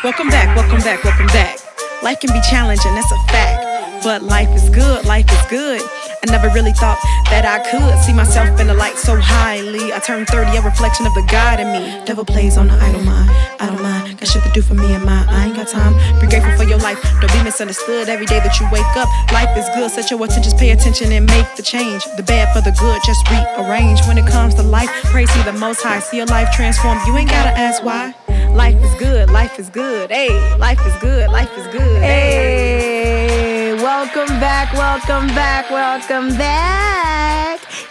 Welcome back. Life can be challenging, that's a fact. But life is good. I never really thought that I could see myself in the light so highly. I turned 30, a reflection of the God in me. Devil plays on the idle mind. I don't mind, got shit to do for me and mine. I ain't got time, be grateful for your life. Don't be misunderstood every day that you wake up. Life is good, set your attention, pay attention and make the change. The bad for the good, just rearrange. When it comes to life, praise be the Most High. See your life transform, you ain't gotta ask why. Life is good. Hey, life is good. Hey, welcome back.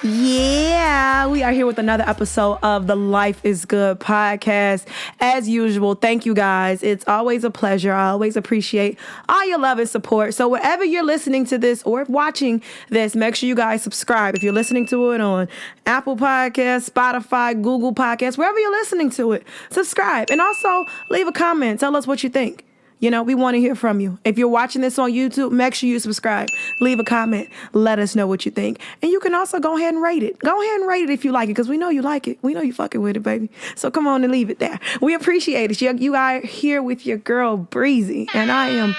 Yeah, we are here with another episode of the Life is Good podcast. As usual, thank you guys. It's always a pleasure. I always appreciate all your love and support. So wherever you're listening to this or watching this, make sure you guys subscribe. If you're listening to it on Apple Podcasts, Spotify, Google Podcasts, wherever you're listening to it, subscribe. And also leave a comment. Tell us what you think. You know, we want to hear from you. If you're watching this on YouTube, make sure you subscribe. Leave a comment. Let us know what you think. And you can also go ahead and rate it. Go ahead and rate it if you like it, because we know you like it. We know you fucking with it, baby. So come on and leave it there. We appreciate it. You are here with your girl, Breezy. And I am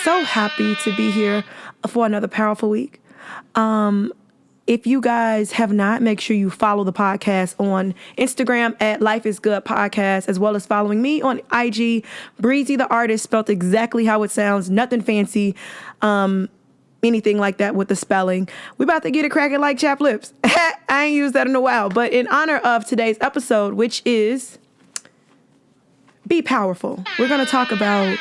so happy to be here for another powerful week. If you guys have not, make sure you follow the podcast on Instagram at lifeisgoodpodcast, as well as following me on IG, Breezy the Artist, spelled exactly how it sounds, nothing fancy, anything like that with the spelling. We about to get it cracking like chapped lips. I ain't used that in a while, but in honor of today's episode, which is Be Powerful, we're going to talk about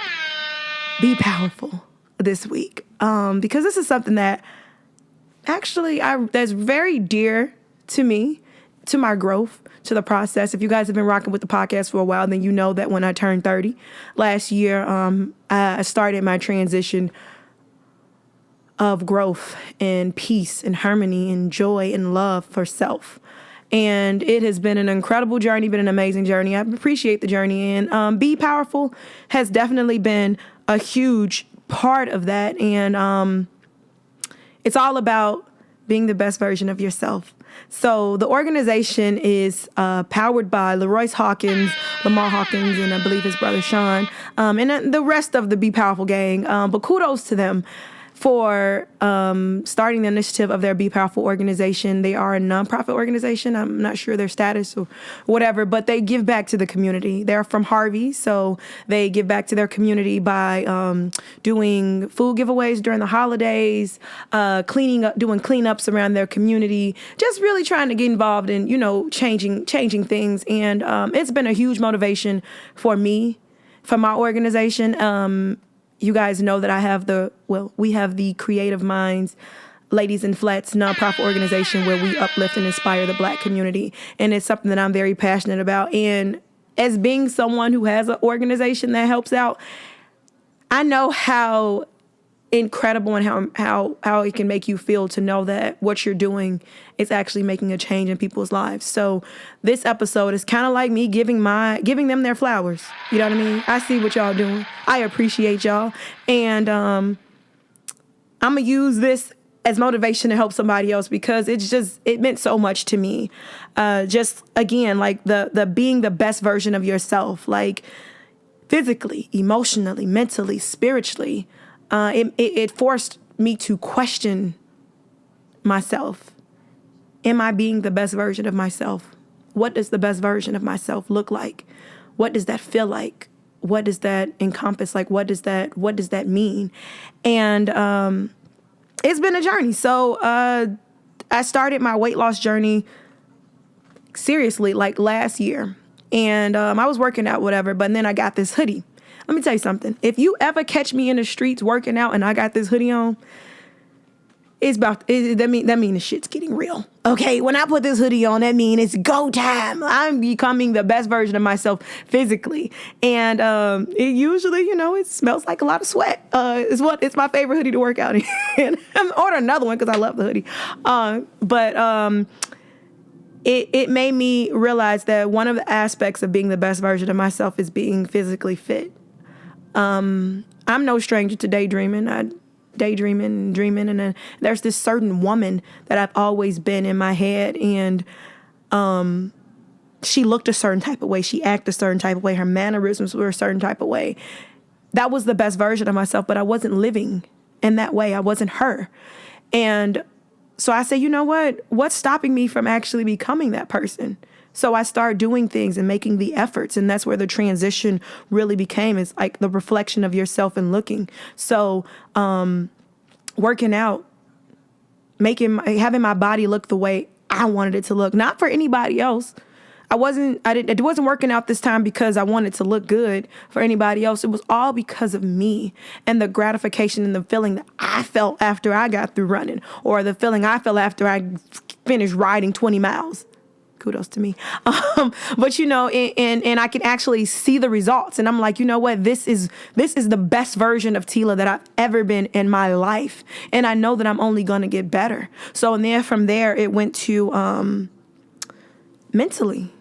Be Powerful this week, because this is something that actually, that's very dear to me, to my growth, to the process. If you guys have been rocking with the podcast for a while, then you know that when I turned 30 last year, I started my transition of growth and peace and harmony and joy and love for self. And it has been an incredible journey, been an amazing journey. I appreciate the journey. And Be Powerful has definitely been a huge part of that. And it's all about being the best version of yourself. So the organization is powered by Lamar Hawkins, and I believe his brother Sean, and the rest of the Be Powerful gang. But kudos to them for starting the initiative of their Be Powerful organization. They are a nonprofit organization. I'm not sure their status or whatever, but they give back to the community. They're from Harvey, so they give back to their community by doing food giveaways during the holidays, doing cleanups around their community, just really trying to get involved in, changing things. And it's been a huge motivation for me, for my organization. You guys know that we have the Creative Minds Ladies in Flats nonprofit organization where we uplift and inspire the Black community. And it's something that I'm very passionate about. And as being someone who has an organization that helps out, I know how incredible and how it can make you feel to know that what you're doing is actually making a change in people's lives. So this episode is kind of like me giving them their flowers. You know what I mean? I see what y'all doing. I appreciate y'all. And I'm going to use this as motivation to help somebody else, because it meant so much to me. Just again, like the being the best version of yourself, like physically, emotionally, mentally, spiritually. It forced me to question myself. Am I being the best version of myself? What does the best version of myself look like? What does that feel like? What does that encompass? Like, what does that mean? And it's been a journey. So I started my weight loss journey seriously like last year. And I was working out, whatever, but then I got this hoodie. Let me tell you something. If you ever catch me in the streets working out and I got this hoodie on, that mean the shit's getting real. Okay, when I put this hoodie on, that mean it's go time. I'm becoming the best version of myself physically. And it usually, it smells like a lot of sweat. It's my favorite hoodie to work out in. I'm ordering another one because I love the hoodie. But it made me realize that one of the aspects of being the best version of myself is being physically fit. I'm no stranger to daydreaming. I daydreaming and dreaming, and then there's this certain woman that I've always been in my head, and she looked a certain type of way. She acted a certain type of way. Her mannerisms were a certain type of way. That was the best version of myself, but I wasn't living in that way. I wasn't her. And so I say, you know what? What's stopping me from actually becoming that person? So I started doing things and making the efforts. And that's where the transition really became. It's like the reflection of yourself and looking. So working out, having my body look the way I wanted it to look, not for anybody else. It wasn't working out this time because I wanted to look good for anybody else. It was all because of me and the gratification and the feeling that I felt after I got through running, or the feeling I felt after I finished riding 20 miles. Kudos to me. But and I can actually see the results, and I'm like, you know what? This is the best version of Tila that I've ever been in my life. And I know that I'm only going to get better. So, and then from there, it went to, mentally,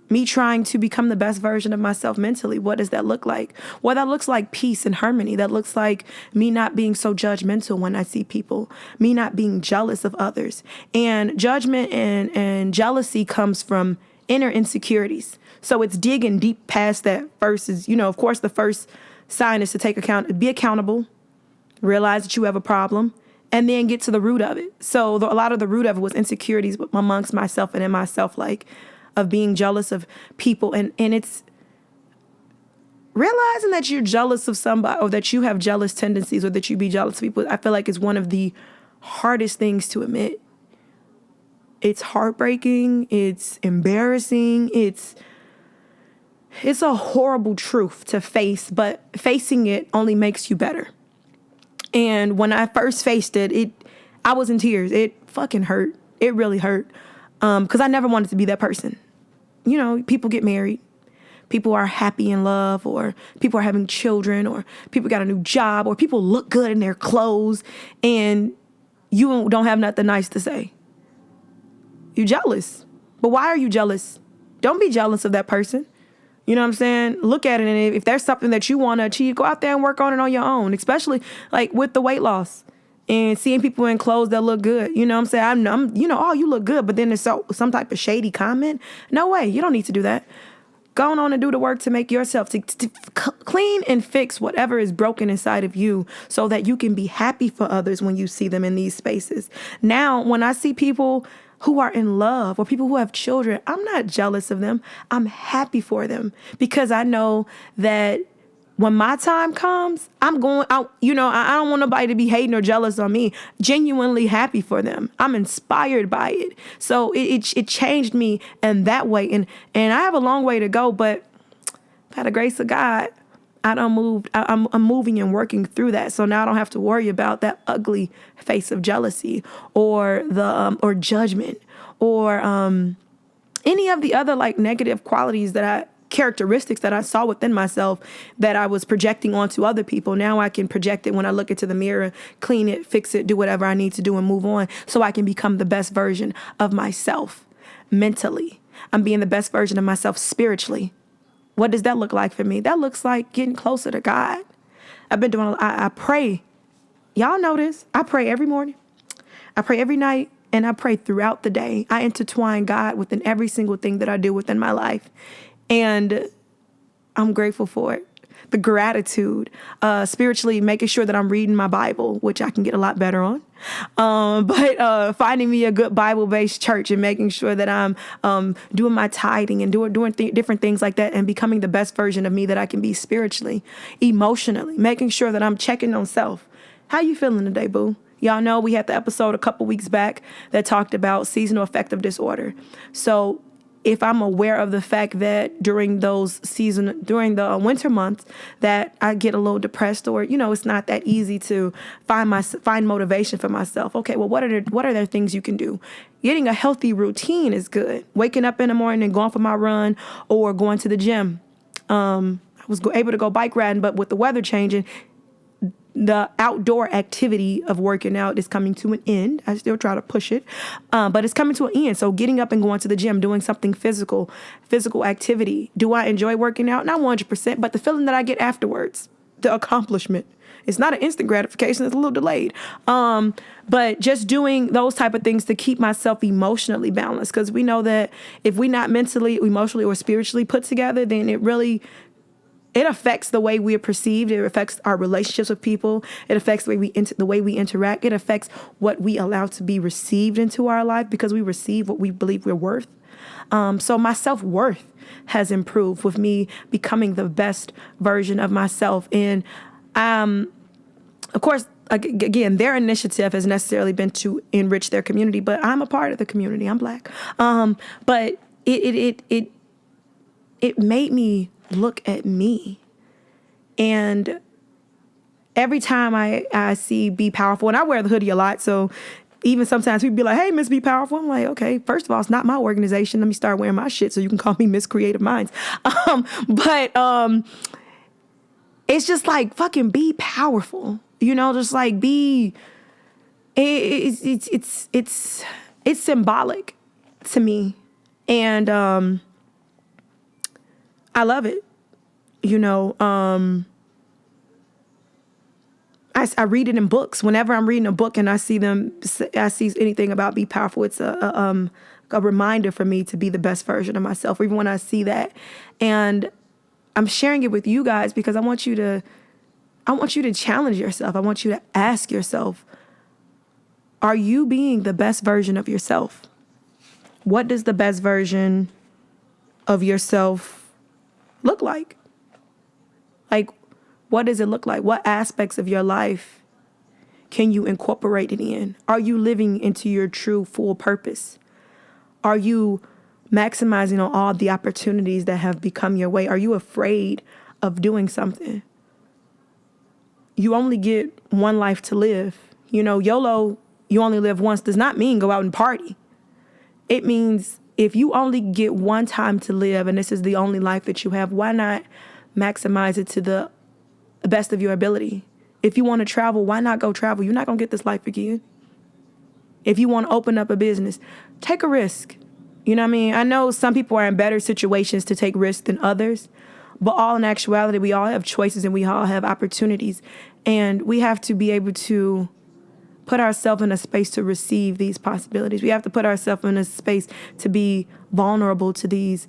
me trying to become the best version of myself mentally. What does that look like? Well, that looks like peace and harmony. That looks like me not being so judgmental when I see people, me not being jealous of others. And judgment and jealousy comes from inner insecurities. So it's digging deep past that versus, of course, the first sign is to be accountable, realize that you have a problem, and then get to the root of it. So a lot of the root of it was insecurities amongst myself and in myself, like, of being jealous of people. And it's realizing that you're jealous of somebody, or that you have jealous tendencies, or that you be jealous of people. I feel like it's one of the hardest things to admit. It's heartbreaking. It's embarrassing. It's a horrible truth to face, but facing it only makes you better. And when I first faced it, I was in tears. It fucking hurt. It really hurt. Because I never wanted to be that person. People get married. People are happy in love, or people are having children, or people got a new job, or people look good in their clothes, and you don't have nothing nice to say. You're jealous. But why are you jealous? Don't be jealous of that person. You know what I'm saying? Look at it, and if there's something that you want to achieve, go out there and work on it on your own, especially like with the weight loss. And seeing people in clothes that look good, you know what I'm saying? I'm oh, you look good, but then there's some type of shady comment. No way, you don't need to do that. Go on and do the work to make yourself, to clean and fix whatever is broken inside of you, so that you can be happy for others when you see them in these spaces. Now, when I see people who are in love, or people who have children, I'm not jealous of them. I'm happy for them, because I know that when my time comes, I'm going out, I don't want nobody to be hating or jealous on me. Genuinely happy for them. I'm inspired by it. So it changed me in that way. And I have a long way to go, but by the grace of God, I'm moving and working through that. So now I don't have to worry about that ugly face of jealousy, or or judgment, or any of the other like negative qualities characteristics that I saw within myself that I was projecting onto other people. Now I can project it when I look into the mirror, clean it, fix it, do whatever I need to do and move on, so I can become the best version of myself mentally. I'm being the best version of myself spiritually. What does that look like for me? That looks like getting closer to God. I've been doing, I pray. Y'all know this. I pray every morning. I pray every night. And I pray throughout the day. I intertwine God within every single thing that I do within my life. And I'm grateful for it. The gratitude, spiritually making sure that I'm reading my Bible, which I can get a lot better on. But finding me a good Bible-based church, and making sure that I'm doing my tithing and doing different things like that, and becoming the best version of me that I can be spiritually, emotionally, making sure that I'm checking on self. How you feeling today, boo? Y'all know we had the episode a couple weeks back that talked about seasonal affective disorder. So if I'm aware of the fact that during the winter months that I get a little depressed, or, it's not that easy to find motivation for myself. Okay, well, what are there things you can do? Getting a healthy routine is good. Waking up in the morning and going for my run, or going to the gym. I was able to go bike riding, but with the weather changing, the outdoor activity of working out is coming to an end. I still try to push it, but it's coming to an end. So getting up and going to the gym, doing something physical activity. Do I enjoy working out? Not 100%, but the feeling that I get afterwards, the accomplishment It's not an instant gratification. It's a little delayed. But just doing those type of things to keep myself emotionally balanced. Because we know that if we're not mentally, emotionally, or spiritually put together, then it affects the way we are perceived. It affects our relationships with people. It affects the way we interact. It affects what we allow to be received into our life, because we receive what we believe we're worth. So my self-worth has improved with me becoming the best version of myself. And of course, again, their initiative has necessarily been to enrich their community, but I'm a part of the community. I'm Black. But it made me look at me. And every time I see Be Powerful, and I wear the hoodie a lot, so even sometimes people be like, hey, Miss Be Powerful. I'm like, okay, first of all, it's not my organization. Let me start wearing my shit so you can call me Miss Creative Minds. But it's just like, fucking be powerful. Just like it's symbolic to me. And I love it. I read it in books. Whenever I'm reading a book and I see anything about Be Powerful, it's a reminder for me to be the best version of myself, even when I see that. And I'm sharing it with you guys because I want you to challenge yourself. I want you to ask yourself, are you being the best version of yourself? What does the best version of yourself look like? Like, what does it look like? What aspects of your life can you incorporate it in? Are you living into your true full purpose? Are you maximizing on all the opportunities that have become your way? Are you afraid of doing something? You only get one life to live. YOLO, you only live once, does not mean go out and party. It means if you only get one time to live and this is the only life that you have, why not maximize it to the best of your ability? If you want to travel, why not go travel? You're not going to get this life again. If you want to open up a business, take a risk. You know what I mean? I know some people are in better situations to take risks than others, but all in actuality, we all have choices and we all have opportunities. And we have to be able to put ourselves in a space to receive these possibilities. We have to put ourselves in a space to be vulnerable to these,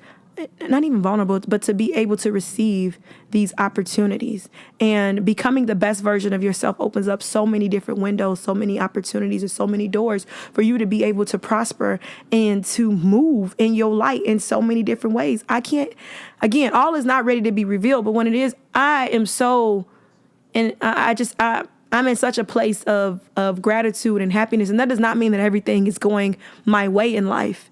not even vulnerable, but to be able to receive these opportunities. And becoming the best version of yourself opens up so many different windows, so many opportunities, and so many doors for you to be able to prosper and to move in your light in so many different ways. All is not ready to be revealed, but when it is, I'm in such a place of gratitude and happiness. And that does not mean that everything is going my way in life.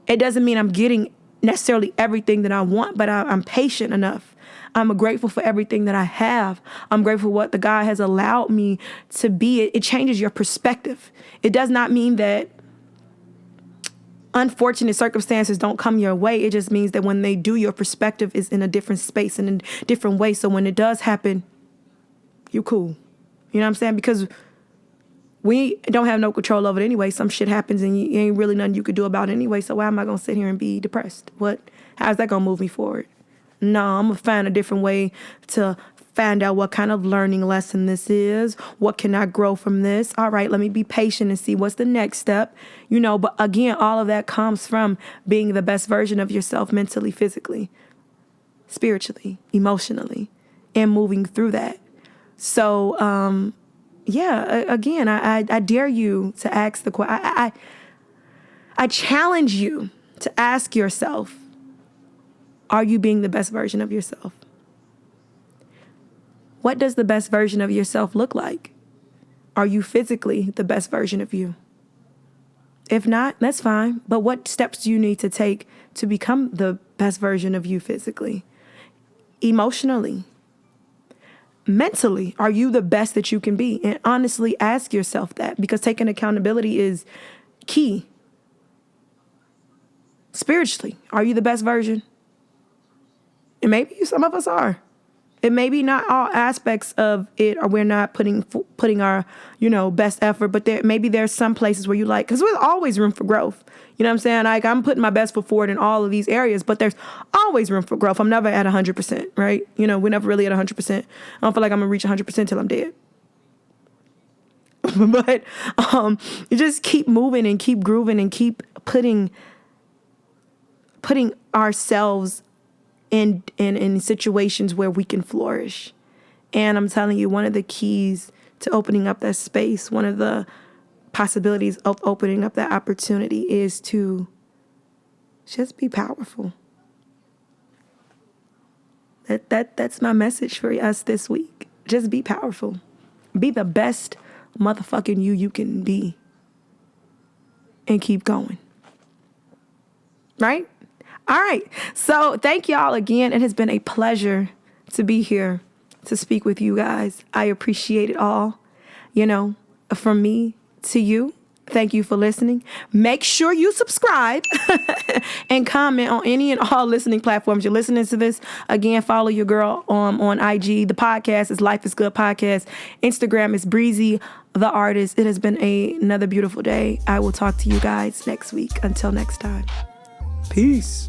It doesn't mean I'm getting necessarily everything that I want, but I'm patient enough. I'm grateful for everything that I have. I'm grateful for what the God has allowed me to be. It changes your perspective. It does not mean that unfortunate circumstances don't come your way. It just means that when they do, your perspective is in a different space and in a different way. So when it does happen, you're cool. You know what I'm saying? Because we don't have no control over it anyway. Some shit happens and you ain't really nothing you could do about it anyway. So why am I going to sit here and be depressed? How's that going to move me forward? No, I'm going to find a different way to find out what kind of learning lesson this is. What can I grow from this? All right, let me be patient and see what's the next step. But again, all of that comes from being the best version of yourself mentally, physically, spiritually, emotionally, and moving through that. So, again, I dare you to ask the question. I challenge you to ask yourself, are you being the best version of yourself? What does the best version of yourself look like? Are you physically the best version of you? If not, that's fine. But what steps do you need to take to become the best version of you physically? Emotionally? Mentally, are you the best that you can be? And honestly, ask yourself that, because taking accountability is key. Spiritually, are you the best version? And maybe some of us are. It may be not all aspects of it, or we're not putting our, best effort, but maybe there's some places where you like, because there's always room for growth. You know what I'm saying? Like, I'm putting my best foot forward in all of these areas, but there's always room for growth. I'm never at 100%, right? We're never really at 100%. I don't feel like I'm gonna reach 100% till I'm dead. But you just keep moving and keep grooving and keep putting ourselves in situations where we can flourish. And I'm telling you, one of the keys to opening up that space, one of the possibilities of opening up that opportunity is to just be powerful. That's my message for us this week. Just be powerful. Be the best motherfucking you can be. And keep going. Right? All right. So thank y'all again. It has been a pleasure to be here to speak with you guys. I appreciate it all. From me to you. Thank you for listening. Make sure you subscribe and comment on any and all listening platforms you're listening to this. Again, follow your girl on IG. The podcast is Life is Good Podcast. Instagram is Breezy the Artist. It has been another beautiful day. I will talk to you guys next week. Until next time. Peace.